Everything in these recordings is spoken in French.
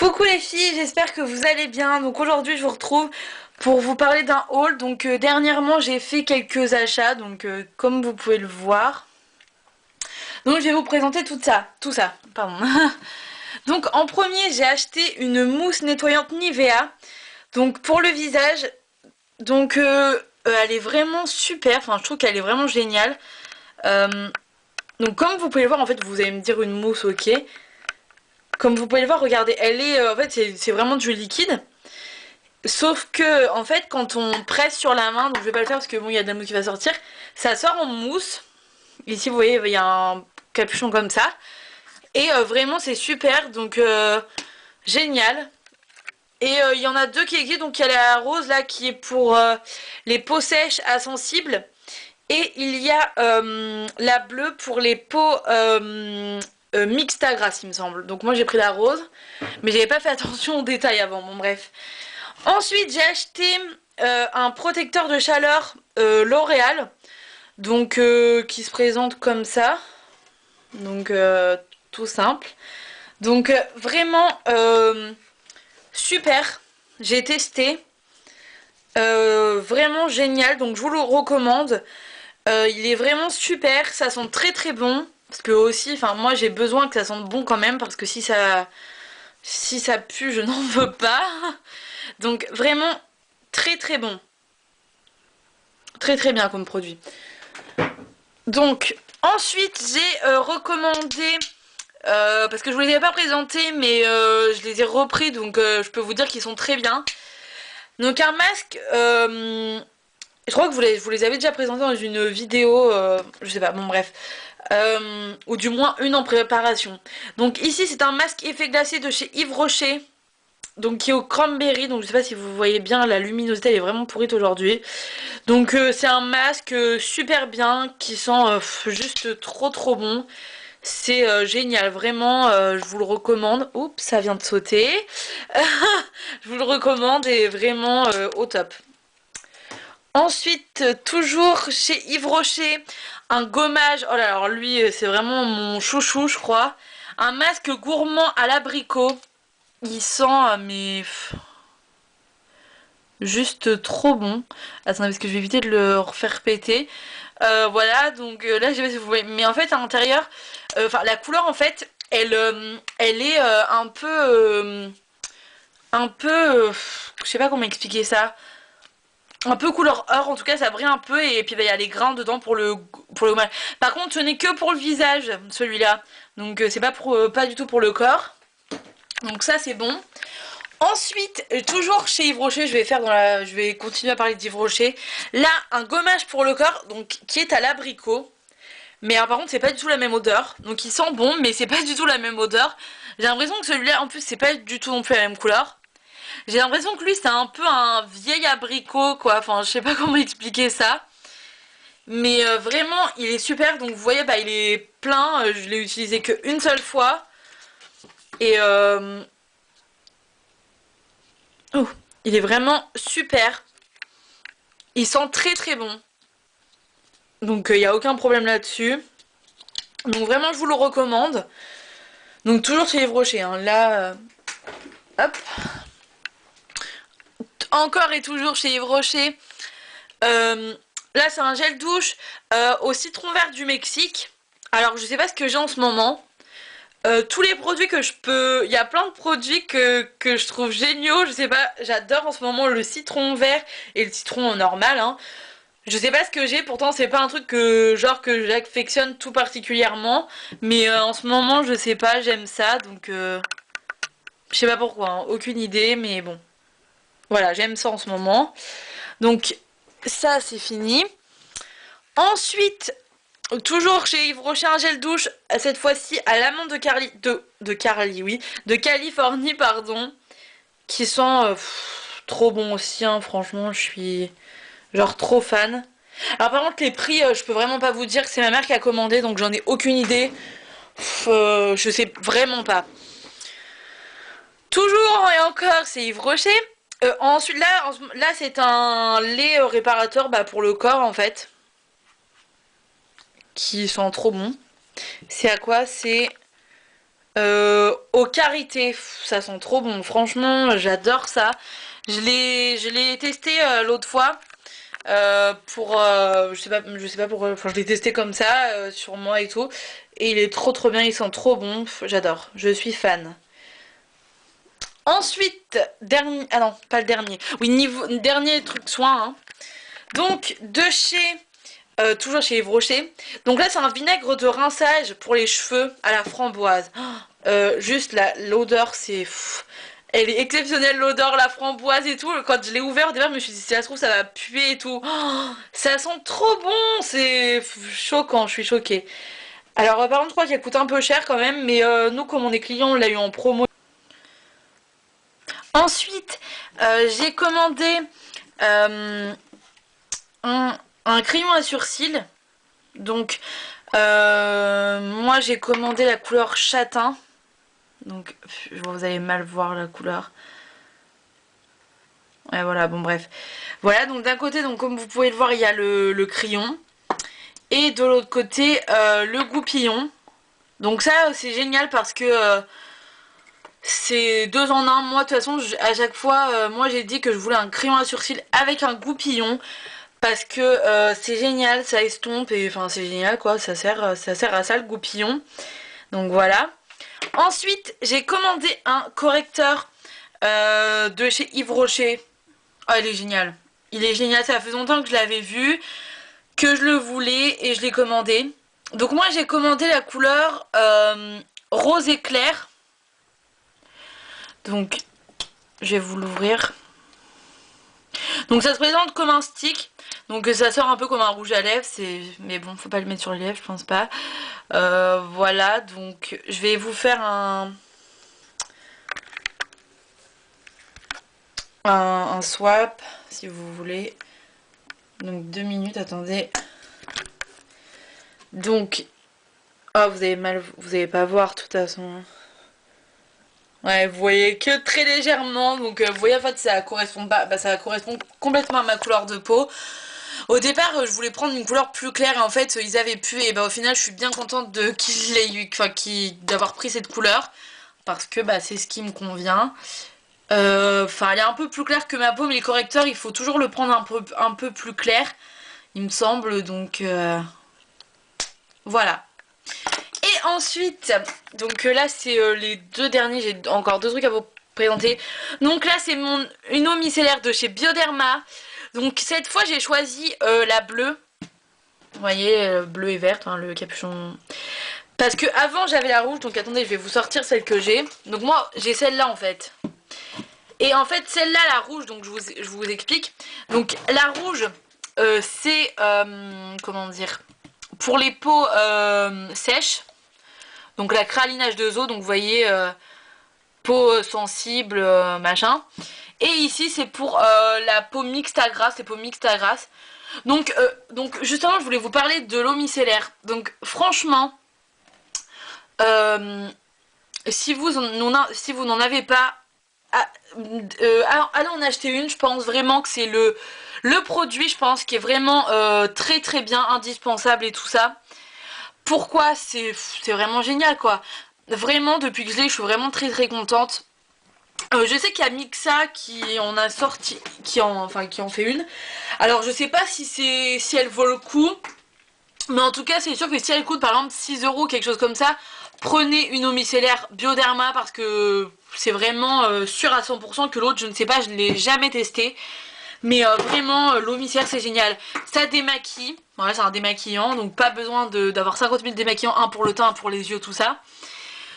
Coucou les filles, j'espère que vous allez bien. Donc aujourd'hui je vous retrouve pour vous parler d'un haul. Donc dernièrement j'ai fait quelques achats, donc comme vous pouvez le voir. Donc je vais vous présenter tout ça, pardon. Donc en premier j'ai acheté une mousse nettoyante Nivea. Donc pour le visage, donc elle est vraiment super, enfin je trouve qu'elle est vraiment géniale. Euh, donc comme vous pouvez le voir, en fait vous allez me dire une mousse, ok. Comme vous pouvez le voir, regardez, elle est, en fait c'est vraiment du liquide. Sauf que, en fait, quand on presse sur la main, donc je vais pas le faire parce que bon, il y a de la mousse qui va sortir, ça sort en mousse. Ici, vous voyez, il y a un capuchon comme ça. Et vraiment, c'est super, donc génial. Et il y en a deux qui existent, donc il y a la rose là qui est pour les peaux sèches à sensibles. Et il y a la bleue pour les peaux mixtes à grasse, il me semble. Donc moi j'ai pris la rose, mais j'avais pas fait attention aux détails avant, bon bref. Ensuite, j'ai acheté un protecteur de chaleur L'Oréal, donc qui se présente comme ça, donc tout simple. Donc vraiment super, j'ai testé, vraiment génial, donc je vous le recommande. Il est vraiment super, ça sent très très bon, parce que aussi, enfin moi j'ai besoin que ça sente bon quand même, parce que si ça pue, je n'en veux pas. Donc vraiment très très bon. Très très bien comme produit. Donc ensuite j'ai recommandé, parce que je vous les avais pas présentés mais je les ai repris, donc je peux vous dire qu'ils sont très bien. Donc un masque, je crois que je vous les avais déjà présentés dans une vidéo, je sais pas, bon bref. Ou du moins une en préparation. Donc ici c'est un masque effet glacé de chez Yves Rocher. Donc qui est au cranberry, donc je sais pas si vous voyez bien, la luminosité elle est vraiment pourrite aujourd'hui. Donc c'est un masque super bien qui sent juste trop trop bon. C'est génial, vraiment, je vous le recommande. Oups, ça vient de sauter. Je vous le recommande et vraiment au top. Ensuite, toujours chez Yves Rocher, un gommage. Oh là là, alors lui, c'est vraiment mon chouchou, je crois. Un masque gourmand à l'abricot. Il sent, juste trop bon. Attendez, parce que je vais éviter de le refaire péter. Voilà, donc là, je sais pas si vous voyez. Mais en fait, à l'intérieur, enfin, la couleur, en fait, elle est je sais pas comment expliquer ça. Un peu couleur or, en tout cas, ça brille un peu. Et puis, bah, il y a les grains dedans pour le gommage. Par contre, ce n'est que pour le visage, celui-là. Donc, c'est pas du tout pour le corps. Donc, ça, c'est bon. Ensuite, toujours chez Yves Rocher, je vais continuer à parler d'Yves Rocher. Là, un gommage pour le corps, donc qui est à l'abricot. Mais alors, par contre, c'est pas du tout la même odeur. Donc il sent bon, mais c'est pas du tout la même odeur. J'ai l'impression que celui-là, en plus, c'est pas du tout non plus la même couleur. J'ai l'impression que lui, c'est un peu un vieil abricot, quoi. Enfin, je sais pas comment expliquer ça. Mais vraiment, il est super. Donc vous voyez, bah, il est plein. Je l'ai utilisé qu'une seule fois. Et oh, il est vraiment super. Il sent très très bon. Donc il n'y a aucun problème là-dessus. Donc vraiment je vous le recommande. Donc toujours chez Yves Rocher, hein. Là, hop. Encore et toujours chez Yves Rocher. Là c'est un gel douche au citron vert du Mexique. Alors je sais pas ce que j'ai en ce moment. Tous les produits que je peux... Il y a plein de produits que je trouve géniaux. Je sais pas, j'adore en ce moment le citron vert et le citron normal, hein. Je sais pas ce que j'ai, pourtant c'est pas un truc que j'affectionne tout particulièrement, mais en ce moment je sais pas, j'aime ça, donc je sais pas pourquoi, hein, aucune idée, mais bon, voilà, j'aime ça en ce moment. Donc ça c'est fini. Ensuite, toujours chez Yves Rocher, un gel douche, cette fois-ci à l'amande de Californie, pardon, qui sent trop bon aussi, hein, franchement, je suis genre trop fan. Alors par contre les prix, je peux vraiment pas vous dire, c'est ma mère qui a commandé, donc j'en ai aucune idée. Je sais vraiment pas. Toujours et encore, c'est Yves Rocher. Ensuite là c'est un lait réparateur, bah, pour le corps en fait, qui sent trop bon. C'est à quoi? C'est Au karité, ça sent trop bon, franchement j'adore ça. Je l'ai testé l'autre fois pour je sais pas pourquoi, enfin je l'ai testé comme ça sur moi et tout, et il est trop bien, il sent trop bon, j'adore, je suis fan. Ensuite, dernier, ah non pas le dernier, oui niveau dernier truc soin, hein. Donc de chez toujours chez Yves Rocher. Donc là c'est un vinaigre de rinçage pour les cheveux à la framboise. Juste l'odeur c'est... Elle est exceptionnelle l'odeur, la framboise et tout. Quand je l'ai ouvert au départ je me suis dit si ça se trouve ça va puer et tout. Ça sent trop bon, c'est choquant, je suis choquée. Alors par contre je crois qu'elle coûte un peu cher quand même, mais nous comme on est clients on l'a eu en promo. Ensuite j'ai commandé euh, un crayon à sourcils. Donc moi j'ai commandé la couleur châtain. Donc vous allez mal voir la couleur. Ouais voilà, bon bref. Voilà, donc d'un côté, donc comme vous pouvez le voir, il y a le crayon. Et de l'autre côté, le goupillon. Donc ça c'est génial parce que c'est deux en un. Moi de toute façon à chaque fois, moi j'ai dit que je voulais un crayon à sourcils avec un goupillon. Parce que c'est génial, ça estompe et enfin c'est génial quoi, ça sert à ça le goupillon. Donc voilà. Ensuite, j'ai commandé un correcteur de chez Yves Rocher. Oh, il est génial. Il est génial, ça fait longtemps que je l'avais vu, que je le voulais et je l'ai commandé. Donc moi j'ai commandé la couleur rose éclair. Donc je vais vous l'ouvrir. Donc ça se présente comme un stick. Donc ça sort un peu comme un rouge à lèvres. Mais bon, faut pas le mettre sur les lèvres, je pense pas. Voilà, donc je vais vous faire un swap si vous voulez. Donc 2 minutes, attendez. Donc, oh vous avez mal, vous allez pas voir de toute façon. Ouais, vous voyez que très légèrement, donc vous voyez en fait ça correspond pas, bah, ça correspond complètement à ma couleur de peau. Au départ je voulais prendre une couleur plus claire et en fait ils avaient pu et bah au final je suis bien contente de qu'il ait eu, enfin d'avoir pris cette couleur parce que bah c'est ce qui me convient. Enfin elle est un peu plus claire que ma peau mais les correcteurs il faut toujours le prendre un peu plus clair il me semble donc voilà. Et ensuite, donc là c'est les deux derniers, j'ai encore deux trucs à vous présenter. Donc là c'est une eau micellaire de chez Bioderma. Donc cette fois j'ai choisi la bleue. Vous voyez, bleu et verte, hein, le capuchon. Parce que avant j'avais la rouge, donc attendez je vais vous sortir celle que j'ai. Donc moi j'ai celle-là en fait. Et en fait celle-là, la rouge, donc je vous explique. Donc la rouge c'est, comment dire, pour les peaux sèches. Donc la cralinage de zo, donc vous voyez peau sensible, machin. Et ici c'est pour la peau mixte à grasse, les peaux mixtes à grasse. Donc justement je voulais vous parler de l'eau micellaire. Donc franchement, euh, si vous n'en avez pas, allez en acheter une. Je pense vraiment que c'est le produit, je pense, qui est vraiment très bien, indispensable et tout ça. Pourquoi c'est vraiment génial quoi. Vraiment depuis que je l'ai je suis vraiment très contente. Je sais qu'il y a Mixa qui en a sorti, qui en fait une. Alors je sais pas si elle vaut le coup. Mais en tout cas c'est sûr que si elle coûte par exemple 6 euros quelque chose comme ça, prenez une eau micellaire Bioderma parce que c'est vraiment sûr à 100% que l'autre je ne sais pas, je ne l'ai jamais testé. Mais vraiment, l'eau micellaire c'est génial. Ça démaquille. Voilà, c'est un démaquillant. Donc pas besoin d'avoir 50 000 démaquillants. Un pour le teint, un pour les yeux, tout ça.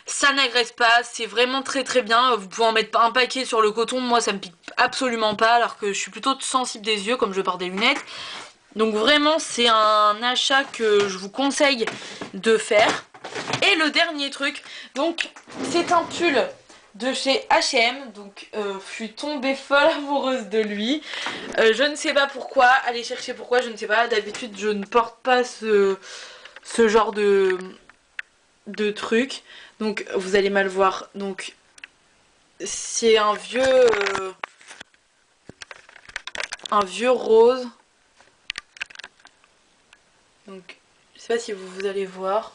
Ça n'agresse pas. C'est vraiment très bien. Vous pouvez en mettre un paquet sur le coton. Moi ça me pique absolument pas. Alors que je suis plutôt sensible des yeux comme je porte des lunettes. Donc vraiment c'est un achat que je vous conseille de faire. Et le dernier truc. Donc c'est un pull de chez H&M, donc je suis tombée folle amoureuse de lui. Je ne sais pas pourquoi, allez chercher pourquoi, je ne sais pas. D'habitude je ne porte pas ce genre de truc. Donc vous allez mal voir. Donc c'est un vieux rose. Donc je sais pas si vous allez voir.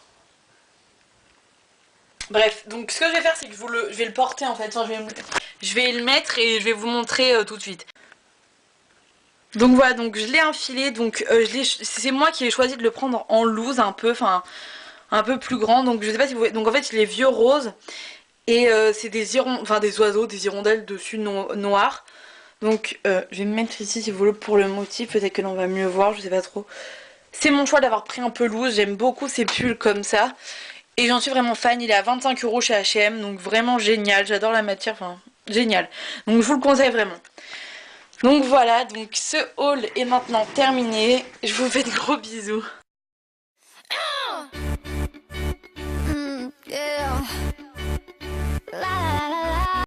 Bref, donc ce que je vais faire, c'est que je vais le porter en fait. Enfin, je vais le mettre et je vais vous montrer tout de suite. Donc voilà, donc je l'ai enfilé, donc c'est moi qui ai choisi de le prendre en loose un peu, enfin un peu plus grand. Donc je sais pas si vous voyez, donc en fait il est vieux rose et c'est des oiseaux, des hirondelles dessus noirs. Donc je vais me mettre ici si vous voulez pour le motif, peut-être que l'on va mieux voir, je sais pas trop. C'est mon choix d'avoir pris un peu loose, j'aime beaucoup ces pulls comme ça. Et j'en suis vraiment fan, il est à 25 € chez H&M, donc vraiment génial, j'adore la matière, enfin génial. Donc je vous le conseille vraiment. Donc voilà, donc ce haul est maintenant terminé, je vous fais de gros bisous.